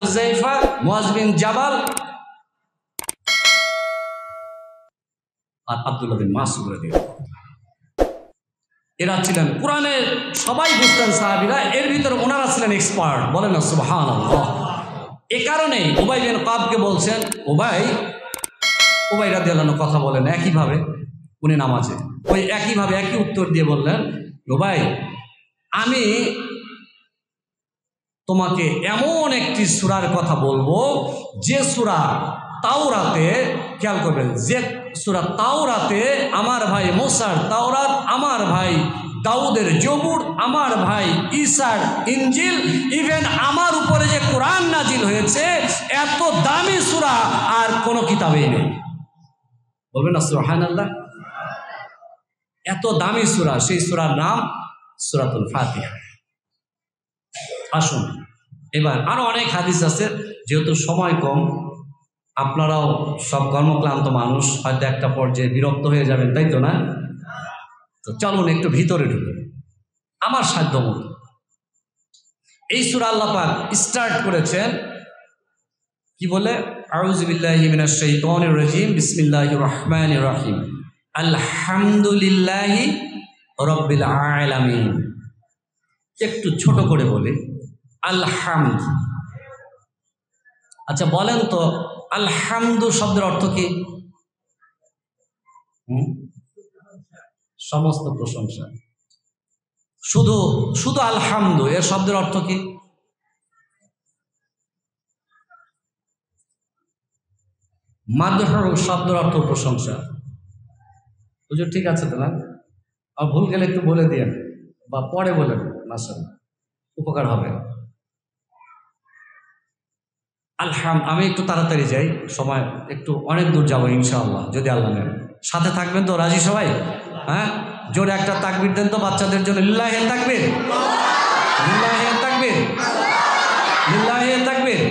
হুযায়ফা, মুআয বিন জাবাল আর আব্দুল্লাহ বিন মাসউদ রাদিয়াল্লাহু আনহু। এরা ছিলেন কোরআনের, সবাই বুঝতেন সাহাবীরা, এর ভিতরে ওনারা ছিলেন এক্সপার্ট। বলেন না সুবহানাল্লাহ। এ কারণেই উবাই বিন কাবকে বলছেন, উবাই রাদিয়াল্লাহু আনহু কথা বলেন একইভাবে, উনি নামাজে ওই একইভাবে একই উত্তর দিয়ে বললেন, উবাই আমি তোমাকে এমন একটি সূরার কথা বলবো যে সূরা তাওরাতে, খেয়াল করবেন, যে সূরা তাওরাতে আমার ভাই মুসার তাওরাত, আমার ভাই দাউদের জবুর, আমার ভাই ঈসার ইনজিল, ইভেন আমার উপরে যে কোরআন নাজিল হয়েছে, এত দামি সূরা আর কোনো কিতাবেই নেই। বলবেন না সুবহানাল্লাহ। এত দামি সূরা, সেই সূরার নাম সূরাতুল ফাতিহা। আসুন এবার আরো অনেক হাদিস আছে, যেহেতু সময় কম, আপনারাও সব কর্মক্লান্ত মানুষ, হয়তো একটা পর্যায়ে বিরক্ত হয়ে যাবেন, তাই তো না? তো চলুন একটু ভিতরে ঢুকুন আমার সাধ্য মতো। এই সূরা আল্লাহ পাক স্টার্ট করেছেন কি বলে? আউযু বিল্লাহি মিনাশ শাইতানির রাজিম, বিসমিল্লাহির রহমানির রহিম, আলহামদুলিল্লাহি রাব্বিল আলামিন। একটু ছোট করে বলি, আলহামদ। আচ্ছা বলেন তো, আলহামদু শব্দের অর্থ কি? সমস্ত প্রশংসা। শুধু শুধু আলহামদু এর শব্দের অর্থ কি? মাদহ শব্দের অর্থ প্রশংসা। হুজুর ঠিক আছে তো না? আর ভুল গেলে একটু বলে দিয়েন বা পরে বলেন, মাশাআল্লাহ উপকার হবে। আমি একটু তাড়াতাড়ি যাই, সময় একটু অনেক দূর যাবো ইনশাআল্লাহ, যদি আল্লাহ নেন। সাথে থাকবেন তো? রাজি সবাই? হ্যাঁ, জোরে একটা তাকবীর দেন তো বাচ্চাদের জন্য। লিল্লাহি তাকবীর, লিল্লাহি তাকবীর, লিল্লাহি তাকবীর।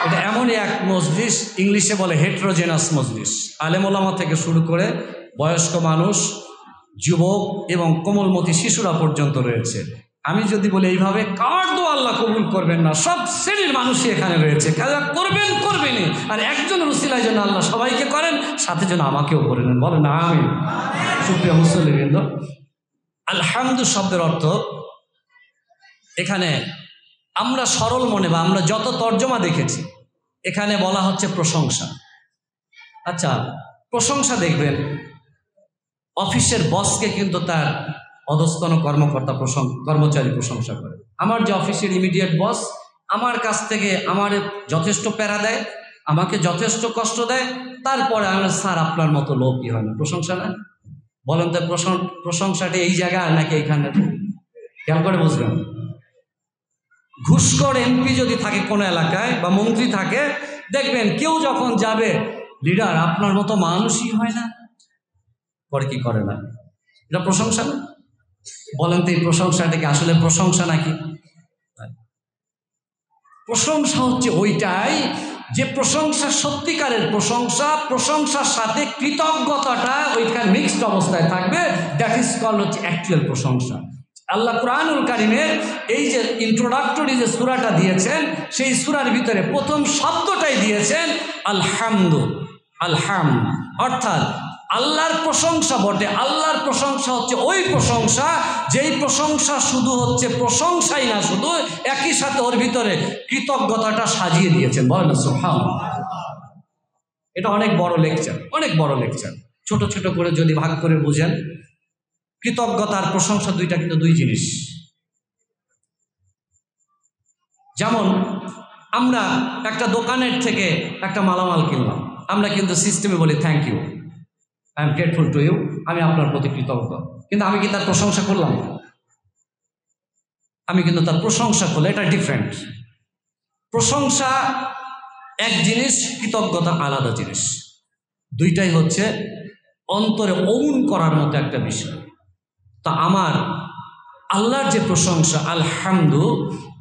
এটা এমনই এক মজলিস, ইংলিশে বলে হেটেরোজেনাস মজলিস। আলেম ওলামা থেকে শুরু করে বয়স্ক মানুষ, যুবক এবং কোমলমতি শিশুরা পর্যন্ত রয়েছে। আমি যদি বলি এইভাবে, কার দোয়া আল্লাহ কবুল করবেন না? সব শ্রেণীর মানুষই এখানে রয়েছে, কাজা করবেনই। আর একজন রসিলার জন্য আল্লাহ সবাইকে করেন, সাথে যেন আমাকেও করে নেন। বলেন আমিন। সুপ্রিয় মুসল্লিবৃন্দ, আলহামদু শব্দের অর্থ, এখানে আমরা সরল মনে বা আমরা যত তর্জমা দেখেছি, এখানে বলা হচ্ছে প্রশংসা। আচ্ছা, প্রশংসা দেখবেন অফিসের বসকে কিন্তু তার অধস্তন কর্মচারী প্রশংসা করে। আমার যে অফিসের ইমিডিয়েট বস আমার কাছ থেকে আমার যথেষ্ট প্যারা দেয়, আমাকে যথেষ্ট কষ্ট দেয়, তারপরে আমি, স্যার আপনার মতো লোকই হয় না। প্রশংসা না? বলেন তো, প্রশংসাটা এই জায়গায় নাকি এইখানে? খেয়াল করে বুঝবেন। ঘুষখোর এমপি যদি থাকে কোনো এলাকায় বা মন্ত্রী থাকে, দেখবেন কেউ যখন যাবে, লিডার আপনার মতো মানুষই হয় না, করে কি করে না? এটা প্রশংসা না? বলেন তো, এই প্রশংসাটাকে আসলে প্রশংসা নাকি? প্রশংসা হচ্ছে ওইটাই যে প্রশংসা সত্যিকারের প্রশংসা, প্রশংসার সাথে কৃতজ্ঞতাটা ওইখানে মিক্সড অবস্থায় থাকবে। দ্যাট ইজ কল্ড হচ্ছে অ্যাকচুয়াল প্রশংসা। আল্লাহ কুরআনুল কারীমে এই যে ইন্ট্রোডাক্টরি যে সূরাটা দিয়েছেন, সেই সূরার ভিতরে প্রথম শব্দটাই দিয়েছেন আলহামদু। আলহামদ অর্থাৎ আল্লাহর প্রশংসা বটে। আল্লাহর প্রশংসা হচ্ছে ওই প্রশংসা, যেই প্রশংসা শুধু হচ্ছে প্রশংসাই না, শুধু একই সাথে ওর ভিতরে কৃতজ্ঞতাটা সাজিয়ে দিয়েছেন। বলেন না সুবহানাল্লাহ। এটা অনেক বড় লেকচার, অনেক বড় লেকচার। ছোট ছোট করে যদি ভাগ করে বুঝেন, কৃতজ্ঞতা আর প্রশংসা দুইটা কিন্তু দুই জিনিস। যেমন আমরা একটা দোকানের থেকে একটা মালামাল কিনলাম, আমরা কিন্তু সিস্টেমে বলি thank you, I am grateful to you, আমি আপনার প্রতি কৃতজ্ঞ। কিন্তু আমি কি তার প্রশংসা করলাম? আমি কিন্তু তার প্রশংসা করলে এটা ডিফারেন্ট। প্রশংসা এক জিনিস, কৃতজ্ঞতা আলাদা জিনিস। দুইটাই হচ্ছে অন্তরে অমন করার মতো একটা বিষয়। তা আমার আল্লাহর যে প্রশংসা আলহামদু,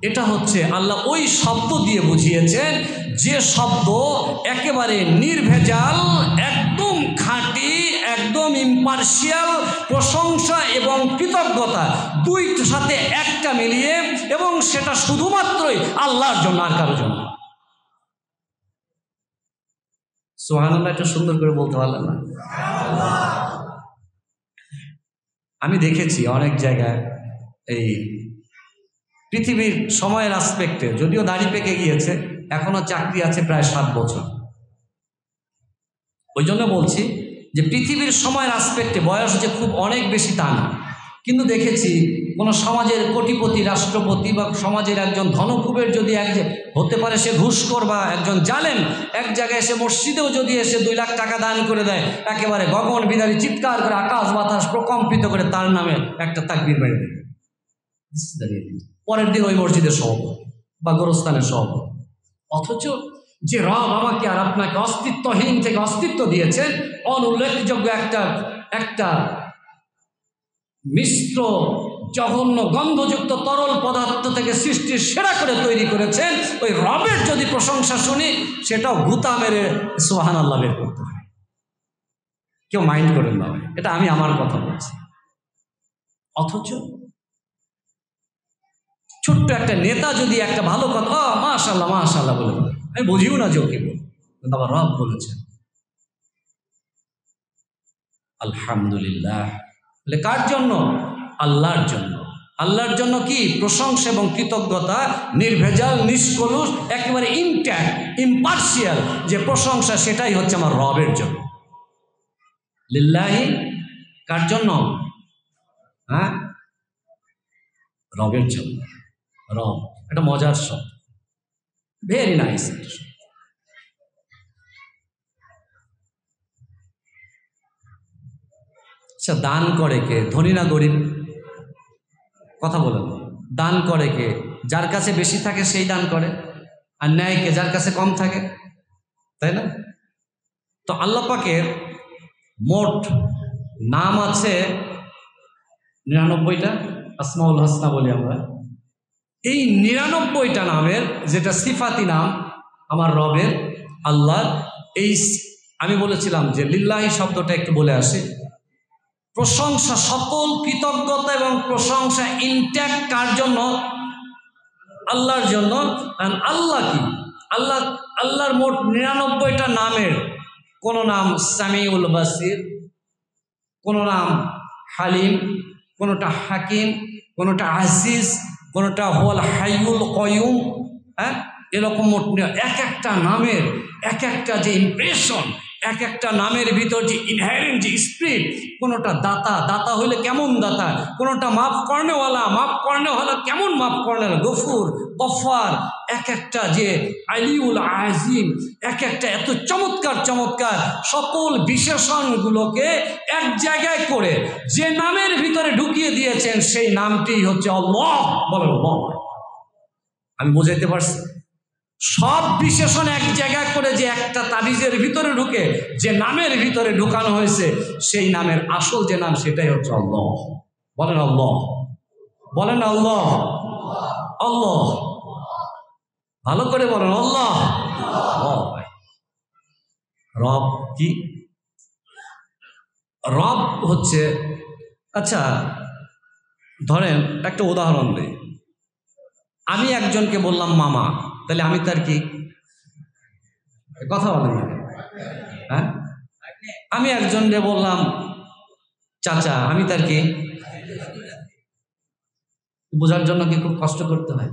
এটা হচ্ছে আল্লাহ ওই শব্দ দিয়ে বুঝিয়েছেন যে শব্দ একেবারে নির্ভেজাল, একদম খাঁটি, একদম ইম্পার্শিয়াল, প্রশংসা এবং কৃতজ্ঞতা দুইটার সাথে একটা মিলিয়ে, এবং সেটা শুধুমাত্রই আল্লাহর জন্য, আর কারোর জন্য। সুবহানাল্লাহ, এটা সুন্দর করে বলতে পারলেন না? আমি দেখেছি অনেক জায়গায় এই পৃথিবীর সময়ের আসপেক্টে, যদিও দাড়ি পেকে গিয়েছে, এখনো চাকরি আছে প্রায় 7 বছর। ওই জন্য বলছি যে পৃথিবীর সময়ের আসপেক্টে বয়স যে খুব অনেক বেশি তা না, কিন্তু দেখেছি কোনো সমাজের কোটিপতি, রাষ্ট্রপতি বা সমাজের একজন ধনকুবের যদি হতে পারে সে ঘুষখোর বা একজন জালেম, এক জায়গায় এসে মসজিদেও যদি এসে 2 লাখ টাকা দান করে দেয়, একেবারে গগন বিদারী চিৎকার করে আকাশ বাতাস প্রকম্পিত করে তার নামে একটা তাকবীর মেরে দেবে, পরের দিন ওই মসজিদের সভাপতি বা গোরস্থানের সভাপতি। অথচ যে রব আমাকে আর আপনাকে অস্তিত্বহীন থেকে অস্তিত্ব দিয়েছেন, অনুল্লেখযোগ্য একটা মিশ্র জঘন্য গন্ধযুক্ত তরল পদার্থ থেকে সৃষ্টির সেরা করে তৈরি করেছেন, ওই রবের যদি প্রশংসা শুনি সেটাও গুতা মেরে সুবহানাল্লাহ বের করতে হয়। কেউ মাইন্ড করেন না, এটা আমি আমার কথা বলছি। অথচ ছোট্ট একটা নেতা যদি একটা ভালো কথা মাশাআল্লাহ মাশাআল্লাহ বলে, আমি বুঝিও না যে ও কি বল, কিন্তু আবার রব বলেছেন আলহামদুলিল্লাহ। বলে কার জন্য? আল্লাহর জন্য। আল্লাহর জন্য কি? প্রশংসা এবং কৃতজ্ঞতা, নির্ভেজাল, নিষ্কলুষ, একেবারে ইনট্যাক্ট, ইম্পার্শিয়াল যে প্রশংসা, সেটাই হচ্ছে আমার রবের জন্য। লিল্লাহি, কার জন্য? হ্যাঁ, রবের জন্য। রব এটা মজার শব্দ, ভেরি নাইস। আচ্ছা, দান করে কে? ধনী না গরিব? কথা বলেন। দান করে কে? যার কাছে বেশি থাকে সেই দান করে, আর ন্যায় কে? যার কাছে কম থাকে, তাই না? তো আল্লাহ পাকের মোট নাম আছে 99টা, আসমাউল হোসনা বলি আমরা। এই 99টা নামের যেটা সিফাতি নাম আমার রবের, আল্লাহ, এই আমি বলেছিলাম যে লিল্লাহি শব্দটা একটু বলে আসি। প্রশংসা, সকল কৃতজ্ঞতা এবং প্রশংসা ইনট্যাক্ট কার জন্য? আল্লাহর জন্য। আল্লাহ কি? আল্লাহর মোট 99টা নামের কোন নাম সামিউল বাসির, কোন নাম হালিম, কোনটা হাকিম, কোনটা আজিজ, কোনটা হুয়াল হাইয়ুল কাইয়ুম। হ্যাঁ, এরকম মোট এক একটা নামের এক একটা যে ইমপ্রেশন, এক একটা নামের ভিতর যে ইনহেরেন্ট যে স্পিরিট, কোনোটা দাতা, দাতা হইলে কেমন দাতা, কোনোটা মাফ কর্নেওয়ালা, মাফ কর্নেওয়ালা কেমন মাফ কর্নেওয়ালা, গফুর, গফার, এক একটা যে আলিউল আজিম, এক একটা এত চমৎকার চমৎকার সকল বিশেষণগুলোকে এক জায়গায় করে যে নামের ভিতরে ঢুকিয়ে দিয়েছেন, সেই নামটি হচ্ছে আল্লাহ। বলেন আল্লাহ। আমি বোঝাইতে পারছি? সব বিশেষণ এক জায়গা করে যে একটা তাবিজের ভিতরে ঢুকে যে নামের ভিতরে ঢুকানো হয়েছে, সেই নামের আসল যে নাম সেটাই হচ্ছে আল্লাহ। বলেন আল্লাহ, বলেন আল্লাহ, আল্লাহ, ভালো করে বলেন আল্লাহ। রব কি? রব হচ্ছে, আচ্ছা ধরেন একটা উদাহরণ দিই। আমি একজনকে বললাম মামা, তাহলে আমি তার কি? কথা বলেন না, হ্যাঁ? আমি একজনকে বললাম চাচা, আমি তার কি? বোঝার জন্য কি খুব কষ্ট করতে হয়?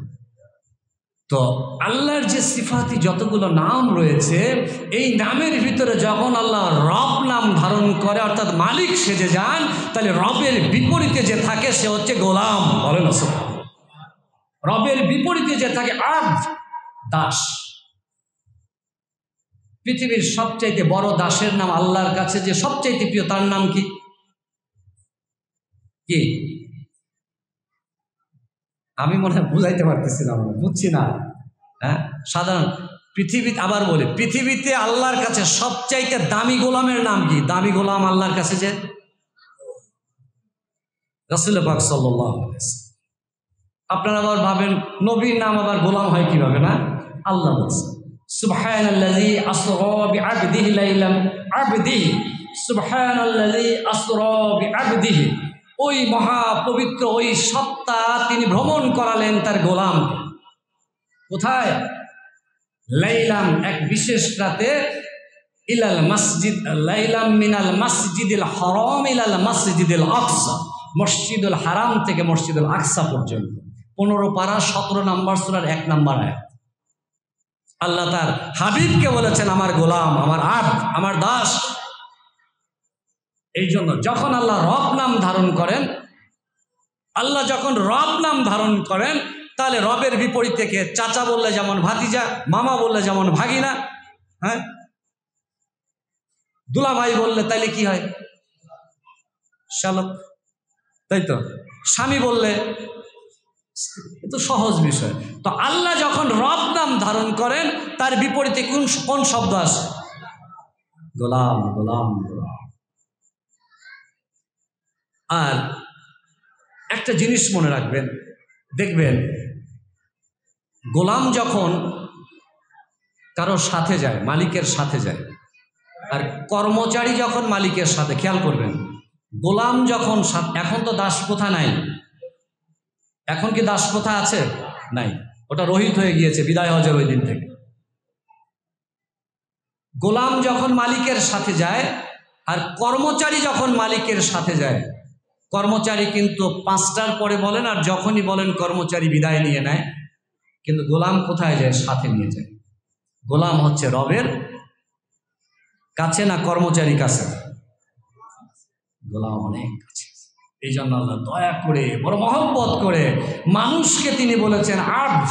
তো আল্লাহর যে সিফাতি যতগুলো নাম রয়েছে, এই নামের ভিতরে যখন আল্লাহ রব নাম ধারণ করে, অর্থাৎ মালিক সেজে যান, তাহলে রবের বিপরীতে যে থাকে সে হচ্ছে গোলাম। বলেন না? রবের বিপরীতে যে থাকে আব্দ, দাস। পৃথিবীর সবচাইতে বড় দাসের নাম আল্লাহর কাছে যে সবচাইতে প্রিয়, তার নাম কি? কি? আমি মনে হয় বুঝাইতে পারতেছিলাম, বুঝছি না। হ্যাঁ, সাধারণ পৃথিবীতে, আবার বলি, পৃথিবীতে আল্লাহর কাছে সবচাইতে দামি গোলামের নাম কি? দামি গোলাম আল্লাহর কাছে যে রাসূল পাক সাল্লাল্লাহু আলাইহি ওয়াসাল্লাম। আপনারা আবার ভাবেন নবীর নাম আবার গোলাম হয় কিভাবে? না, আল্লাহ বলছে সুবহানাল্লাযী আসরা বিআবদিহি লাইলাম আবদিহি, সুবহানাল্লাযী আসরা বিআবদিহি, ওই মহাপবিত্র ওই সত্তা তিনি ভ্রমণ করালেন তার গোলামকে। কোথায়? লাইলাম, এক বিশেষ রাতে, ইলাল মসজিদ, লাইলাম মিনাল মসজিদিল হারাম ইলাল মসজিদিল আকসা, মসজিদুল হারাম থেকে মসজিদুল আকসা পর্যন্ত 15 পারা 17 নম্বর সূরার 1 নম্বর আয়াত। আল্লাহ তার হাবিবকে বলেছেন আমার গোলাম, আমার আব্দ, আমার দাস। এই জন্য যখন আল্লাহ রব নাম ধারণ করেন, আল্লাহ যখন রব নাম ধারণ করেন, তাহলে রবের বিপরীতে কে? চাচা বললে যেমন ভাতিজা, মামা বললে যেমন ভাগিনা, হ্যাঁ, দুলাভাই বললে তাইলে কি হয়? শালক, তাই তো। স্বামী বললে, এত সহজ বিষয়। তো আল্লাহ যখন রব নাম ধারণ করেন, তার বিপরীতে কোন শব্দ আসে? গোলাম, গোলাম, গোলাম। আর একটা জিনিস মনে রাখবেন, দেখবেন গোলাম যখন কারো সাথে যায়, মালিকের সাথে যায়, আর কর্মচারী যখন মালিকের সাথে, খেয়াল করবেন, গোলাম যখন, এখন তো দাস প্রথা নাই, এখন কি দাস প্রথা আছে? নাই, ওটা রহিত হয়ে গিয়েছে বিদায় হজের ওই দিন থেকে। গোলাম যখন মালিকের সাথে যায় আর কর্মচারী যখন মালিকের সাথে যায়, কর্মচারী কিন্তু 5টার পরে বলেন, আর যখনই বলেন কর্মচারী বিদায় নিয়ে নেয়, কিন্তু গোলাম কোথায় যায়? সাথে নিয়ে যায়। গোলাম হচ্ছে রবের কাছে না কর্মচারী কাছে? গোলাম অনেক কাছে। এই জন্য আল্লাহ দয়া করে, বড় মহব্বত করে মানুষকে তিনি বলেছেন আব্দ।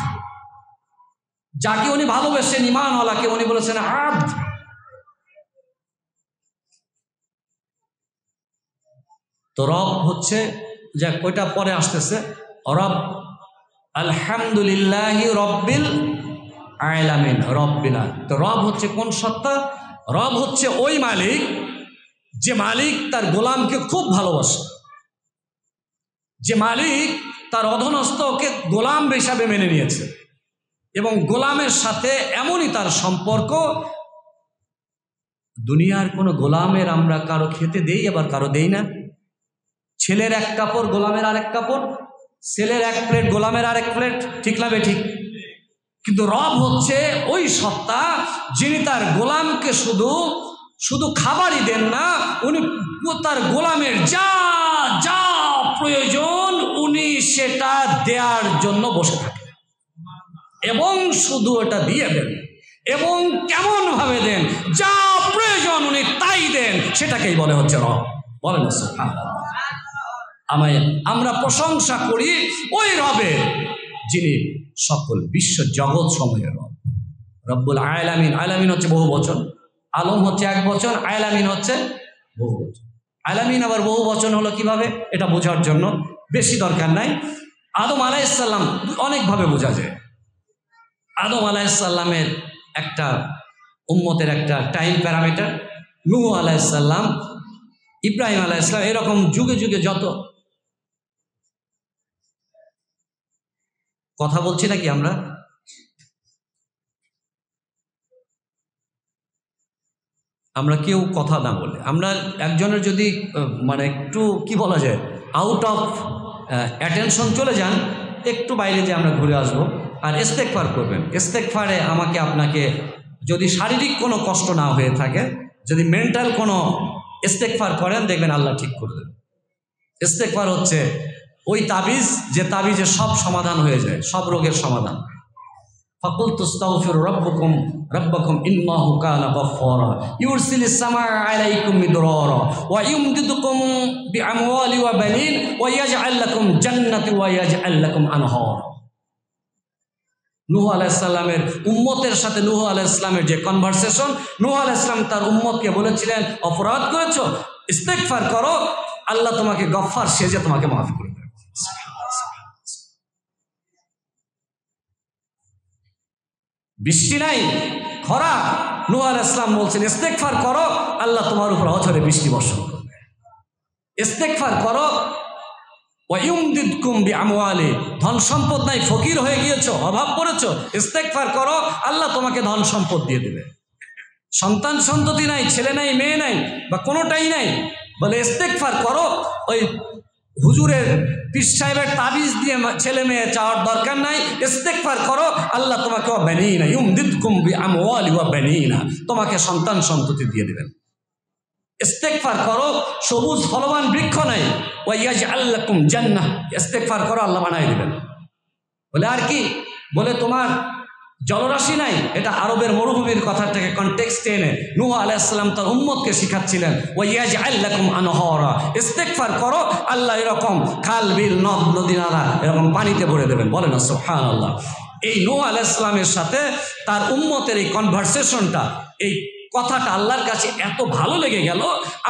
যাকে উনি ভালোবেসেন, ঈমানওয়ালাকে, উনি বলেছেন আব্দ। তো রব হচ্ছে, যা ওইটা পরে আসতেছে, রব আলহামদুলিল্লাহি রব্বিল আলামিন, রব্বিনা। তো রব হচ্ছে কোন সত্তা? রব হচ্ছে ওই মালিক যে মালিক তার গোলামকে খুব ভালোবাসে, যে মালিক তার অধীনস্থকে গোলাম হিসাবে মেনে নিয়েছে, এবং গোলামের সাথে এমনই তার সম্পর্ক। দুনিয়ার কোনো গোলামের আমরা কারো খেতে দেই, আবার কারো দেই না। ছেলের এক কাপড়, গোলামের আরেক কাপড়, ছেলের এক প্লেট, গোলামের আরেক প্লেট, ঠিক না বেঠিক? কিন্তু রব হচ্ছে ওই সত্তা যিনি তার গোলামকে শুধু খাবারই দেন না, উনি তার গোলামের যা যা প্রয়োজন উনি সেটা দেওয়ার জন্য বসে থাকেন, এবং শুধু ওটা দিয়ে দেন, এবং কেমন ভাবে দেন, যা প্রয়োজন উনি তাই দেন। সেটাকেই বলে হচ্ছে রব। বলেন সুবহানাল্লাহ। আমরা প্রশংসা করি ওই রবে যিনি সকল বিশ্ব জগৎ সমূহের রব, রব্বুল আলামিন। আলামিন হচ্ছে বহু বচন, আলম হচ্ছে এক বচন, আলামিন হচ্ছে বহু বচন। আলামিন আবার বহু বচন হলো কিভাবে, এটা বোঝার জন্য বেশি দরকার নাই। আদম আলাইহিস সালাম অনেকভাবে বোঝা যায়। আদম আলাইহিস সালামের একটা উম্মতের একটা টাইম প্যারামিটার, নূহ আলাইহিস সালাম, ইব্রাহিম আলাইহিস সালাম, এরকম যুগে যুগে যত কথা বলছি নাকি আমরা কেউ কথা না বলে, আমরা একজনের যদি মানে একটু কি বলা যায় আউট অফ অ্যাটেনশন চলে যান, একটু বাইরে যে আমরা ঘুরে আসবো, আর ইস্তেগফার করবেন। ইস্তেগফারে আমাকে আপনাকে যদি শারীরিক কোনো কষ্ট না হয়ে থাকে, যদি মেন্টাল কোনো ইস্তেগফার করেন, দেখবেন আল্লাহ ঠিক করে দেবেন। ইস্তেগফার হচ্ছে ওই তাবিজ, যে তাবিজে সব সমাধান হয়ে যায়, সব রোগের সমাধান। ফাকুলতু আস্তাগফিরু রাব্বাকুম ইন্নাহু কানা গাফফারা ইউরসিলিস সামাআ আলাইকুম মিদরারা ওয়া ইউমদিদুকুম বিআমওয়ালি ওয়া বানিন ওয়া ইয়াজআল লাকুম জান্নাতি ওয়া ইয়াজআল লাকুম আনহার। নূহ আলাইহিস সালামের উম্মতের সাথে নূহ আলাইহিস সালামের যে কনভারসেশন, নূহ আলাইহিস সালাম তার উম্মতকে বলেছিলেন, অপরাধ করেছো, ইস্তেগফার করো, আল্লাহ তোমাকে গফফার সেজে তোমাকে মাফ করে দেবে। বৃষ্টি নাই, খরা, নূহ আলাইহিস সালাম বলছেন ইস্তেগফার করো, আল্লাহ তোমার উপর অঝরে বৃষ্টি বর্ষণ করবে। ইস্তেগফার করো, ওয়ায়ুমদিদকুম বিআমওয়ালি, ধন সম্পদ নাই, ফকির হয়ে গিয়েছো, অভাব পড়েছো, ইস্তেগফার করো, আল্লাহ তোমাকে ধন সম্পদ দিয়ে দেবে। সন্তান সন্ততি নাই, ছেলে নাই, মেয়ে নাই, বা কোনোটাই নাই, বলে ইস্তেগফার করো, ওই হুজুরের পীর সাহেবের তাবিজ দিয়ে ছেলে মেয়ে চাওয়ার দরকার নাই, ইস্তেগফার করো, আল্লাহ তোমাকে ওয়াবানিনা ইউমদিদকুম বিআমওয়ালি ওয়াবানিনা, তোমাকে সন্তান সন্ততি দিয়ে দেবেন। ইস্তেগফার করো, সবুজ ফলবান বৃক্ষ নাই, ওয়াইয়াজআল লাকুম জান্নাহ, ইস্তেগফার করো, আল্লাহ বানাই দিবেন। বলে আর কি? বলে তোমার জলরাশি নাই, এটা আরবের মরুভূমির কথাটাকে কনটেক্সটে এনে নূহ আলাইহিস সালাম তার উম্মতকে শিখাচ্ছিলেন, ওয়াইয়াজআল লাকুম আনহারা, ইস্তেগফার করো, আল্লাহ এরকম খাল বিল নদ নদী নালা এরকম পানিতে ভরে দেবেন। বলেন না সুবহানাল্লাহ। এই নূহ আলাইহিস সালামের সাথে তার উম্মতের এই কনভারসেশনটা, এই কথাটা আল্লাহর কাছে এত ভালো লেগে গেল,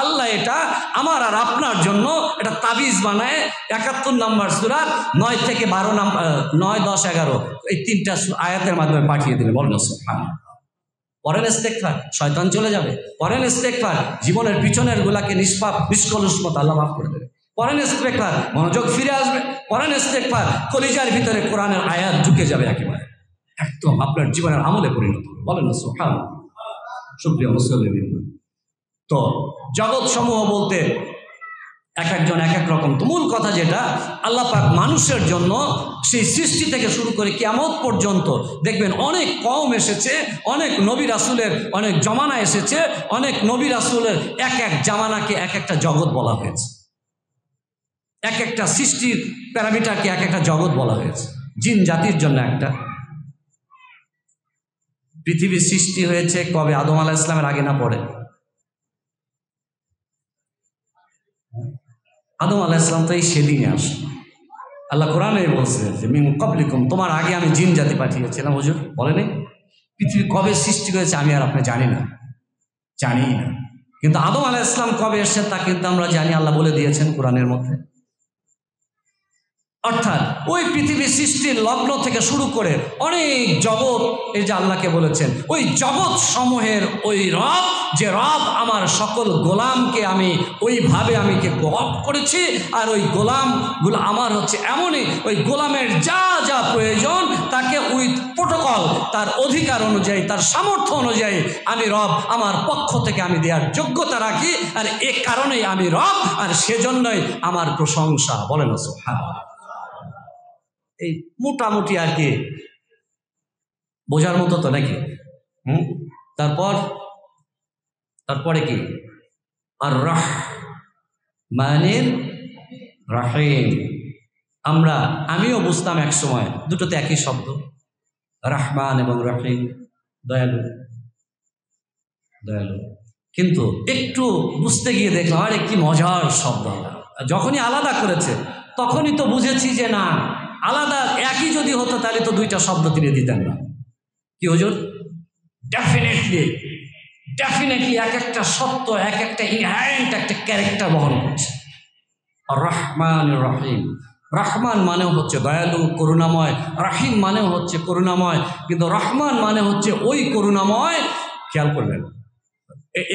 আল্লাহ এটা আমার আর আপনার জন্য এটা তাবিজ বানায় 71 নম্বর সূরার 9 থেকে 12 নম্বর 9, 10, 11 এই 3টা আয়াতের মাধ্যমে পাঠিয়ে দিলেন। বলেন সুবহানাল্লাহ। পরেন ইস্তেগফার, শয়তান চলে যাবে। পরেন ইস্তেগফার, জীবনের পিছনের গুলাকে নিষ্পাপ নিষ্কলুষ্মত আল্লাহ মাফ করে দেবে। পরেন ইস্তেগফার, মনোযোগ ফিরে আসবে। পরেন ইস্তেগফার, কলিজার ভিতরে কোরআনের আয়াত ঢুকে যাবে, একেবারে একদম আপনার জীবনের আমলে পরিণত হবে। বলেন না সুবহানাল্লাহ। সুপ্রিয় মুসলিম, তো জগৎ সমূহ বলতে এক একজন এক এক রকম। তো মূল কথা যেটা, আল্লাহ পাক মানুষের জন্য সেই সৃষ্টি থেকে শুরু করে কিয়ামত পর্যন্ত দেখবেন অনেক কওম এসেছে, অনেক নবী রাসূলের অনেক জমানা এসেছে, অনেক নবী রাসূলের এক এক জামানাকে এক একটা জগৎ বলা হয়েছে, এক একটা সৃষ্টির প্যারামিটারকে এক একটা জগৎ বলা হয়েছে। জিন জাতির জন্য একটা, পৃথিবীর সৃষ্টি হয়েছে কবে? আদম আলাইহিস সালামের আগে না পরে? আদম আলাইহিস সালাম তো এই সেদিনে আসে। আল্লাহ কোরআনে বলছে যে মিন ক্বাবলিকুম, তোমার আগে আমি জিন জাতি পাঠিয়েছিলাম। হুজুর বলেনি? পৃথিবী কবে সৃষ্টি হয়েছে আমি আর আপনি জানি না, জানি না, কিন্তু আদম আলাইহিস সালাম কবে এসেছেন তা কিন্তু আমরা জানি, আল্লাহ বলে দিয়েছেন কোরআনের মধ্যে। অর্থাৎ ওই পৃথিবী সৃষ্টির লগ্ন থেকে শুরু করে অনেক জগৎ, এই যে আল্লাহকে বলেছেন, ওই জগৎ সমূহের ওই রব, যে রব আমার সকল গোলামকে আমি ওইভাবে আমিকে গপ করেছি, আর ওই গোলামগুলো আমার হচ্ছে এমনই, ওই গোলামের যা যা প্রয়োজন তাকে উইথ প্রোটোকল, তার অধিকার অনুযায়ী, তার সামর্থ্য অনুযায়ী আমি রব আমার পক্ষ থেকে আমি দেওয়ার যোগ্যতা রাখি, আর এ কারণেই আমি রব, আর সেজন্যই আমার প্রশংসা। বলেন সুবহানাল্লাহ। এই মোটামুটি আর কি বোঝার মতো তো নাকি? তারপরে কি? আর রহমানির রহিম। আমিও বুঝতাম এক সময় দুটোতে একই শব্দ, রহমান এবং রহিম, দয়ালু দয়ালু, কিন্তু একটু বুঝতে গিয়ে দেখলাম আরে কি মজার শব্দ। যখনই আলাদা করেছে তখনই তো বুঝেছি যে না, আলাদা একই যদি হতো তাহলে তো দুইটা শব্দ তিনি দিতেন না। কি হুজুর? ডেফিনেটলি এক একটা সত্য, এক একটা ইনহারেন্ট একটা ক্যারেক্টার বহন করছে। রহমান রহিম, রহমান মানেও হচ্ছে দয়ালু করুণাময়, রহিম মানেও হচ্ছে করুণাময়, কিন্তু রহমান মানে হচ্ছে ওই করুণাময়। খেয়াল করবেন,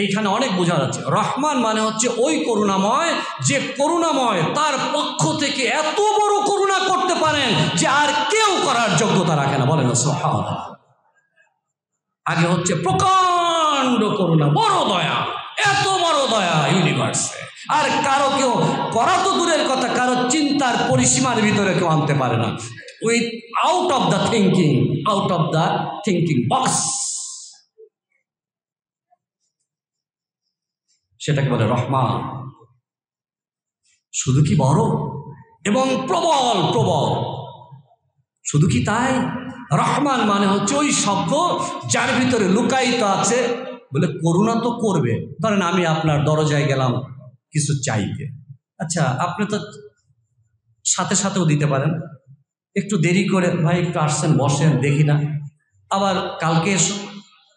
এইখানে অনেক বোঝা যাচ্ছে। রহমান মানে হচ্ছে ওই করুণাময়, যে করুণাময় তার পক্ষ থেকে এত বড় করুণা করতে পারেন যে আর কেউ করার যোগ্যতা রাখে না। বলেন সুবহানাল্লাহ। আগে হচ্ছে প্রকাণ্ড করুণা, বড় দয়া, এত বড় দয়া ইউনিভার্সে, আর কারো কেউ করা তো দূরের কথা, কারো চিন্তার পরিসীমার ভিতরে কেউ আনতে পারে না। With out of the thinking box, সেটাকে বলে রহমান। শুধু কি বড় এবং প্রবল প্রবল, শুধু কি তাই? রহমান মানে হচ্ছে ওই শব্দ যার ভিতরে লুকায়িত আছে, বলে করুণা তো করবে। ধরেন আমি আপনার দরজায় গেলাম কিছু চাইতে, আচ্ছা আপনি তো সাথে সাথেও দিতে পারেন, একটু দেরি করে ভাই একটু আসছেন বসেন দেখি না, আবার কালকে এসো,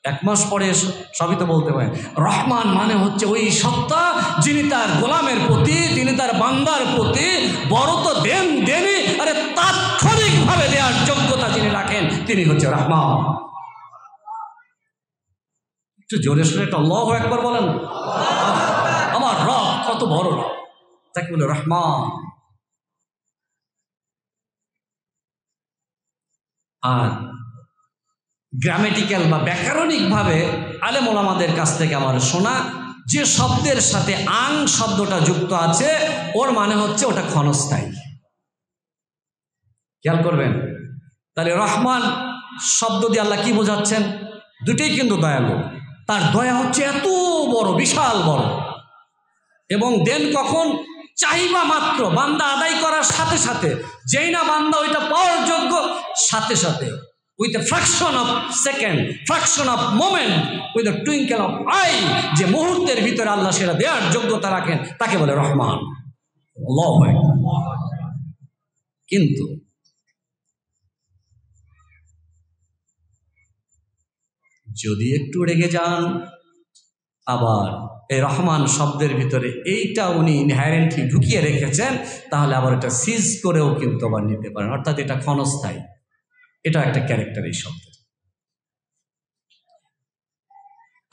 এক মাস পরে এসো, সবই তো বলতে পারেন। রহমান মানে হচ্ছে ওই সত্তা যিনি তার গোলামের প্রতি, তিনি তার বান্দার প্রতি বড় তো দেনই, আরে তাৎক্ষণিকভাবে দেওয়ার যোগ্যতা যিনি রাখেন তিনি হচ্ছে রহমান। একটু জোরে শুনে একটা আল্লাহু আকবার বলেন। আমার রব কত বড় রব, তাকে বলে রহমান। আর গ্রামেটিক্যাল বা ব্যাকরণিকভাবে আলেম ওলামাদের কাছ থেকে আমার শোনা, যে শব্দের সাথে আং শব্দটা যুক্ত আছে ওর মানে হচ্ছে ওটা ক্ষণস্থায়ী। খেয়াল করবেন। তাহলে রহমান শব্দ দিয়ে আল্লাহ কি বোঝাচ্ছেন? দুটোই কিন্তু দয়ালু। তার দয়া হচ্ছে এত বড়, বিশাল বড়, এবং দেন কখন চাইবা মাত্র, বান্দা আদায় করার সাথে সাথে, যেই না বান্দা ওইটা পাওয়ার যোগ্য, সাথে সাথে with a fraction of second, fraction of moment, with a twinkle of I, যে মুহূর্তের ভিতরে আল্লাহ সেটা দেওয়ার যোগ্যতা রাখেন, তাকে বলে রহমান। কিন্তু যদি একটু রেগে যান, আবার এই রহমান শব্দের ভিতরে এইটা উনি ইনহ্যারেন্টলি ঢুকিয়ে রেখেছেন, তাহলে আবার এটা সিজ করেও কিন্তু আবার নিতে পারেন, অর্থাৎ এটা ক্ষণস্থায়ী। এটা একটা ক্যারেক্টার এই শব্দের।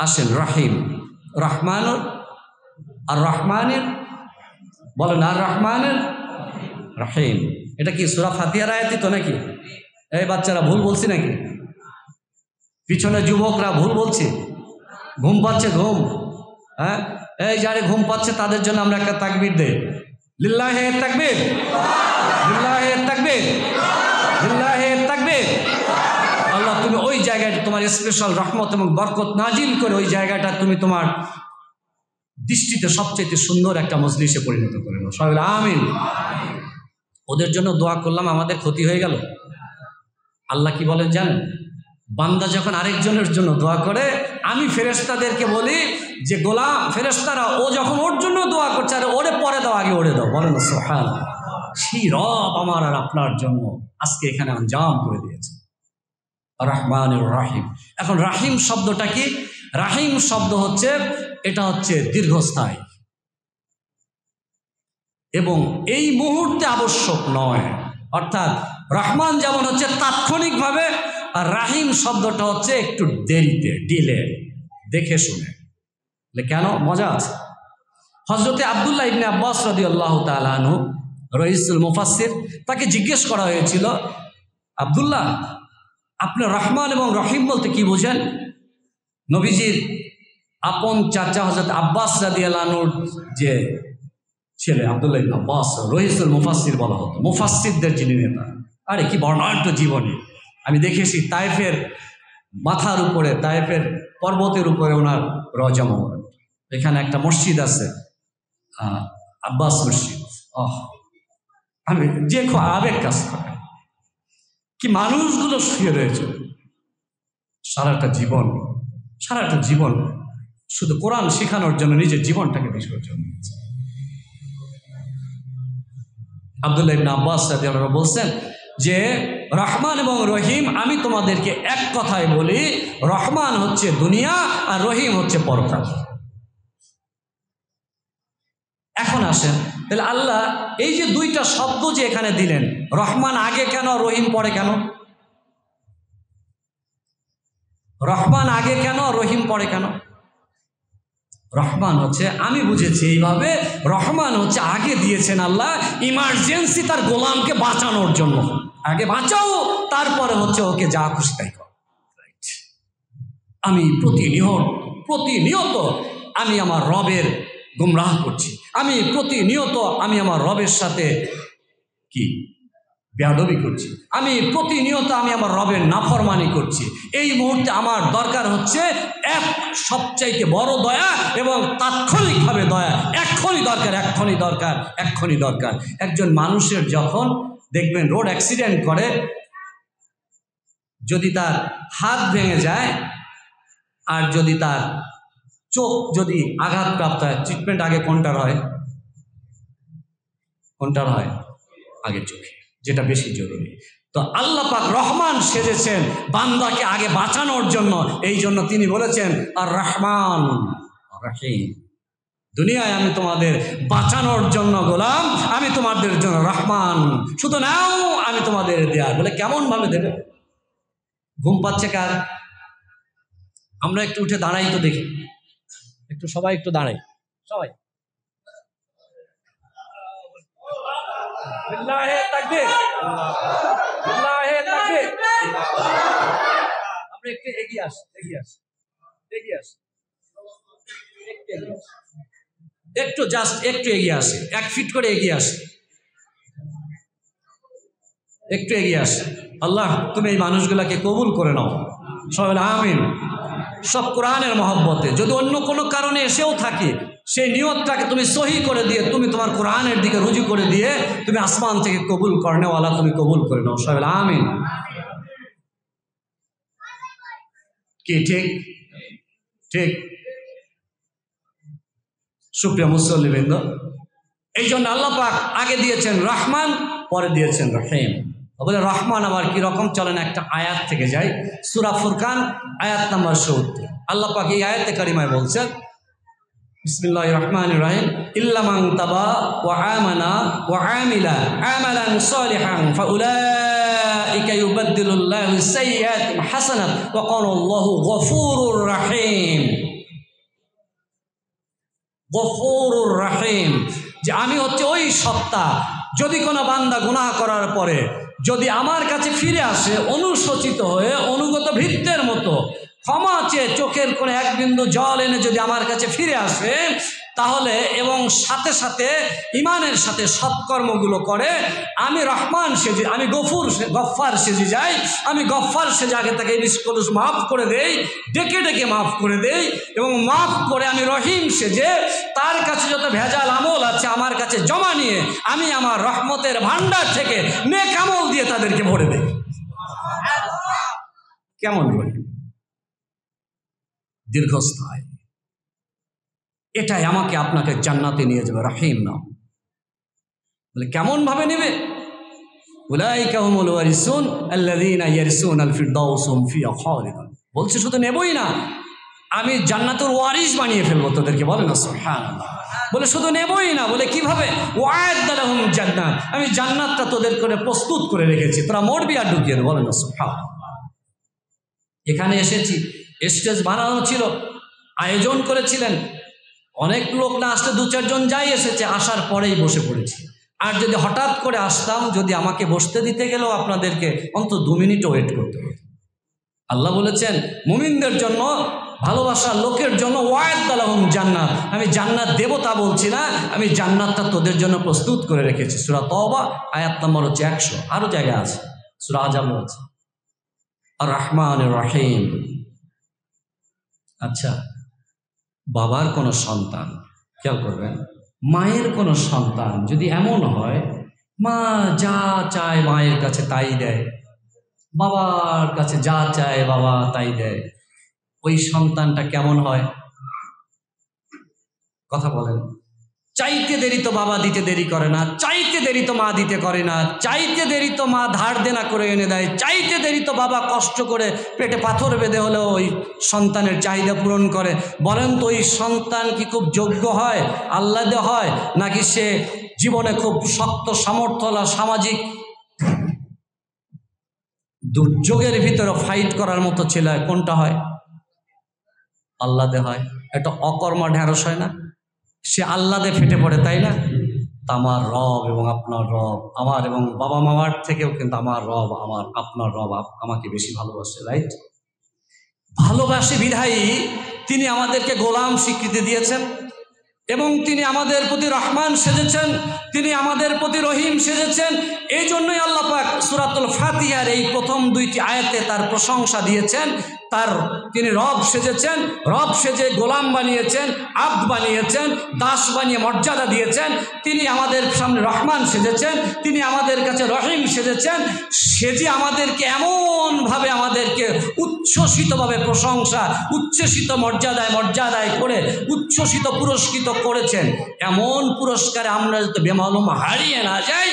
আসেন রহিম, রহমানুর আর রহমানের, বলেন আর রহমানের রহিম। এটা কি সূরা ফাতিহার আয়াতই তো নাকি? এই বাচ্চারা ভুল বলছি নাকি? পিছনে যুবকরা ভুল বলছি? ঘুম পাচ্ছে? ঘুম, হ্যাঁ, এই যারে ঘুম পাচ্ছে তাদের জন্য আমরা একটা তাকবীর দেই। লিল্লাহে তাকবীর, লিল্লাহে তাকবীর, লিল্লাহে তাকবীর। আল্লাহ তুমি ওই জায়গায় তোমার স্পেশাল রহমত এবং বরকত নাজিল করে ওই জায়গাটা তুমি তোমার দৃষ্টিতে সবচেয়ে সুন্দর একটা মজলিসে পরিণত করে নাও। সবাই আমিন। ওদের জন্য দোয়া করলাম, আমাদের ক্ষতি হয়ে গেল। আল্লাহ কি বলেন জানেন? বান্দা যখন আরেকজনের জন্য দোয়া করে, আমি ফেরেশতাদেরকে বলি যে গোলাম, ফেরেশতারা ও যখন ওর জন্য দোয়া করছে, আরে ওরে পরে দাও, আগে ওরে দাও। বলেন সুবহানাল্লাহ। সেই রব আমার আর আপনার জন্য আজকে এখানে আঞ্জাম করে দিয়েছে রহমানুর রহিম। এখন রাহিম শব্দটা কি? রাহিম শব্দ হচ্ছে, এটা হচ্ছে দীর্ঘস্থায়ী এবং এই মুহূর্তে আবশ্যক নয়। অর্থাৎ রহমান যেমন হচ্ছে তাৎক্ষণিকভাবে, আর রাহিম শব্দটা হচ্ছে একটু দেরিতে, ডিলে, দেখে শুনে। কেন? মজা আছে। হযরতে আব্দুল্লাহ ইবনে আব্বাস রাদিয়াল্লাহু তাআলা আনহু, রইসুল মুফাসসির, তাকে জিজ্ঞেস করা হয়েছিল, আব্দুল্লাহ, আপনি রহমান এবং রহিম বলতে কি বোঝেন? নবীজির আপন চাচা হযরত আব্বাস রাদিয়াল্লাহু আনহুর যে ছেলে আব্দুল্লাহ ইবনে আব্বাস, রইসুল মুফাসসির বলা হতো, মুফাসসিরদের যিনি নেতা। আরে কি বর্ণাঢ্য জীবনী! আমি দেখেছি তায়েফের মাথার উপরে, তায়েফের পর্বতের উপরে ওনার রওজা মোবারক। এখানে একটা মসজিদ আছে, আব্বাস মসজিদ। আমি যে খুব আবেগ কাজ করে, কি মানুষগুলো শুয়ে রয়েছে সারাটা জীবন, সারাটা জীবন শুধু কোরআন শেখানোর জন্য নিজের জীবনটাকে বিসর্জন দিয়েছে। আব্দুল্লাহ ইবনে আব্বাস রাদিয়াল্লাহু আনহু বলছেন যে রহমান এবং রহিম, আমি তোমাদেরকে এক কথায় বলি, রহমান হচ্ছে দুনিয়া আর রহিম হচ্ছে পরকাল। এখন আসেন, তাহলে আল্লাহ এই যে দুইটা শব্দ যে এখানে দিলেন, রহমান আগে কেন, রহিম পরে কেন? রহমান আগে কেন, রহিম পরে কেন? রহমান হচ্ছে, আমি বুঝেছি এইভাবে, রহমান হচ্ছে আগে দিয়েছেন আল্লাহ ইমার্জেন্সি তার গোলামকে বাঁচানোর জন্য। আগে বাঁচাও, তারপরে হচ্ছে ওকে যা খুশি তাই কর। আমি প্রতিনিয়ত আমি আমার রবের গুমরাহ করছি, আমি প্রতিনিয়ত আমি আমার রবের সাথে কি বেয়াদবি করছি, আমি প্রতিনিয়ত আমি আমার রবের নাফরমানি করছি। এই মুহূর্তে আমার দরকার হচ্ছে এক সবচাইতে বড় দয়া এবং তাৎক্ষণিকভাবে দয়া। এক্ষুনি দরকার, এক্ষুনি দরকার, এক্ষুনি দরকার। একজন মানুষের যখন দেখবেন রোড অ্যাক্সিডেন্ট করে, যদি তার হাত ভেঙে যায় আর যদি তার চোখ যদি আঘাতপ্রাপ্ত হয়, ট্রিটমেন্ট আগে কোনটার হয়? কোনটার হয়? আগে চোখে, যেটা বেশি জরুরি। তো আল্লাহ পাক রহমান সেজেছেন বান্দাকে আগে বাঁচানোর জন্য। এই জন্য তিনি বলেছেন আর রহমান রহিম, দুনিয়ায় আমি তোমাদের বাঁচানোর জন্য গোলাম, আমি তোমাদের জন্য রহমান, শুধু নাও আমি তোমাদের দেয়ার। বলে কেমন ভাবে দেবে? ঘুম পাচ্ছে কার? আমরা একটু উঠে দাঁড়াই তো দেখি, একটু সবাই একটু দাঁড়াই, সবাই লিল্লাহে তাকবীর, লিল্লাহে তাকবীর। আমরা একটু এগিয়ে আসি, একটু জাস্ট একটু এগিয়ে আসে, 1 ফিট করে এগিয়ে আসে, একটু এগিয়ে আসে। আল্লাহ তুমি এই মানুষগুলাকে কবুল করে নাও, সবাই আমিন। সব কোরআনের মহব্বতে, যদি অন্য কোনো কারণে এসেও থাকে সেই নিয়তটাকে তুমি সহি করে দিয়ে, তুমি তোমার কোরআনের দিকে রুজু করে দিয়ে তুমি আসমান থেকে কবুল করনেওয়ালা তুমি কবুল করে নাও, সবাই আমিন। কি ঠিক? ঠিক। সুপ্রিয় মুসল্লিবৃন্দ, এই জন্য আল্লাহ পাক আগে দিয়েছেন রহমান, পরে দিয়েছেন রহিম। বলে রহমান আবার কি রকম, চলেন একটা আয়াত থেকে যাই। সূরা ফুরকান আয়াত নাম্বার 70। আল্লাহ পাক এই আয়াতে কারিমায় বলছেন, বিসমিল্লাহির রহমানির রহিম, ইল্লা মান তাবা ওয়া আমানা ওয়া আমিলা আমালান সালিহান ফাউলাইকা ইউবাদদিলুল্লাহু সাইয়্যাতিহিম হাসানাত ওয়া কানাল্লাহু গফুরুর রহিম। গফুরুর রহিম, যে আমি হচ্ছে ওই সত্তা, যদি কোনো বান্দা গুনাহ করার পরে যদি আমার কাছে ফিরে আসে অনুশোচিত হয়ে, অনুগত ভৃত্যের মতো ক্ষমা চেয়ে চোখের কোণে 1 বিন্দু জল এনে যদি আমার কাছে ফিরে আসে, তাহলে এবং সাথে সাথে ইমানের সাথে সৎকর্মগুলো করে, আমি রহমান সেজে, আমি গফফার সেজে যাই। আমি গফফার সেজে আগে তাকে নিষ্কলুষ মাফ করে দেই, ডেকে ডেকে মাফ করে দেই, এবং মাফ করে আমি রহিম সেজে তার কাছে যত ভেজাল আমল আছে আমার কাছে জমা নিয়ে আমি আমার রহমতের ভান্ডার থেকে নেক আমল দিয়ে তাদেরকে ভরে দেই। কেমন রহিম? দীর্ঘস্থায়ী। এটাই আমাকে আপনাকে জান্নাতে নিয়ে যাবে, রহিম নাম। বলে কেমন ভাবে নেবে? উলাইকা হুমুল ওয়ারিসুন আল্লাযীনা ইয়ারিসুনাল ফিরদাউস হুম ফিহা খালিদুন। বলছে শুধু নেবই না, আমি জান্নাতের ওয়ারিস বানিয়ে ফেলবো তোদেরকে। বলে না সুবহানাল্লাহ। বলে শুধু নেবই না, বলে কিভাবে? ওয়া'আদ্দা লাহুম জান্নাত, আমি জান্নাতটা তোদের করে প্রস্তুত করে রেখেছি, তোরা মরবি আর ঢুকিয়ে দে। বলে না সুবহানাল্লাহ। এখানে এসেছি, স্টেজ বানানো ছিল, আয়োজন করেছিলেন, অনেক লোক না আসলে 2-4 জন যাই এসেছে, আসার পরেই বসে পড়েছি। আর যদি হঠাৎ করে আসতাম, যদি আমাকে বসতে দিতে গেলেও আপনাদেরকে অন্তত 2 মিনিট ওয়েট করতে হতো। আল্লাহ বলেছেন মুমিনদের জন্য, ভালোবাসার লোকের জন্য ওয়া'আদ্দা লাহুম জান্নাত, আমি জান্নাত দেব তা বলছি না, আমি জান্নাতটা তোদের জন্য প্রস্তুত করে রেখেছি। সূরা তাওবা আয়াত নম্বর হচ্ছে 100, আরও জায়গা আছে, সূরা আযাবে আছে। আর রহমানির রহিম। আচ্ছা, বাবার কোনো সন্তান, খেয়াল করবেন, মায়ের কোনো সন্তান যদি এমন হয় মা যা চায় মায়ের কাছে তাই দেয়, বাবার কাছে যা চায় বাবা তাই দেয়, ওই সন্তানটা কেমন হয়? কথা বলেন। চাইতে দেরি তো বাবা দিতে দেরি করে না, চাইতে দেরি তো মা দিতে করে না, চাইতে দেরি তো মা ধার দেনা করে এনে দেয়, চাইতে দেরি তো বাবা কষ্ট করে পেটে পাথর বেঁধে হলেও ওই সন্তানের চাহিদা পূরণ করে। বলেন তো ওই সন্তান কি খুব যোগ্য হয়, আহ্লাদে হয়, নাকি সে জীবনে খুব শক্ত সামর্থ্যওয়ালা সামাজিক দুর্যোগের ভিতরে ফাইট করার মতো ছেলে কোনটা হয়? আহ্লাদে হয়। একটা অকর্মা ঢেঁড়স হয় না, সে আহ্লাদে ফেটে পড়ে, তাই না? তা আমার রব এবং আপনার রব, আমার এবং বাবা মামার থেকেও কিন্তু আমার রব, আমার আপনার রব আমাকে বেশি ভালোবাসে, রাইট? ভালোবাসে বিধায়ী তিনি আমাদেরকে গোলাম স্বীকৃতি দিয়েছেন, এবং তিনি আমাদের প্রতি রহমান সেজেছেন, তিনি আমাদের প্রতি রহিম সেজেছেন। এই জন্যই আল্লাহ পাক সূরাতুল ফাতিহার এই প্রথম 2টি আয়াতে তার প্রশংসা দিয়েছেন। তিনি রব সেজেছেন, রব সেজে গোলাম বানিয়েছেন, আব্দ বানিয়েছেন, দাস বানিয়ে মর্যাদা দিয়েছেন। তিনি আমাদের সামনে রহমান সেজেছেন, তিনি আমাদের কাছে রহিম সেজেছেন। সেজে আমাদেরকে এমনভাবে আমাদেরকে উচ্ছ্বসিতভাবে প্রশংসা, উচ্ছ্বসিত মর্যাদায় করে উচ্ছ্বসিত পুরস্কৃত করেছেন। এমন পুরস্কারে আমরা যাতে বেমালুম হারিয়ে না যাই,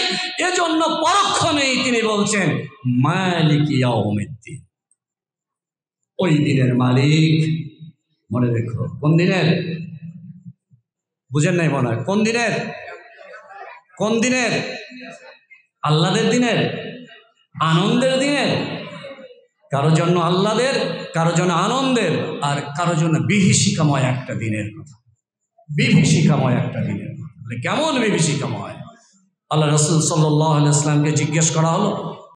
এজন্য পরক্ষণেই তিনি বলছেন মালিক ইয়াউমিদ্দিন, ওই দিনের মালিক। মনে রেখো, কোন দিনের? বুঝেন নাই মনে হয়? কোন দিনের? কোন দিনের? আহ্লাদের দিনের, আনন্দের দিনের। কারো জন্য আহ্লাদের, কারো জন্য আনন্দের, আর কারো জন্য বিভীষিকাময় একটা দিনের কথা। বিভীষিকাময় একটা দিনের কথা। কেমন বিভীষিকাময়? আল্লাহ রাসূল সাল্লাল্লাহু আলাইহি ওয়াসাল্লামকে জিজ্ঞেস করা হলো,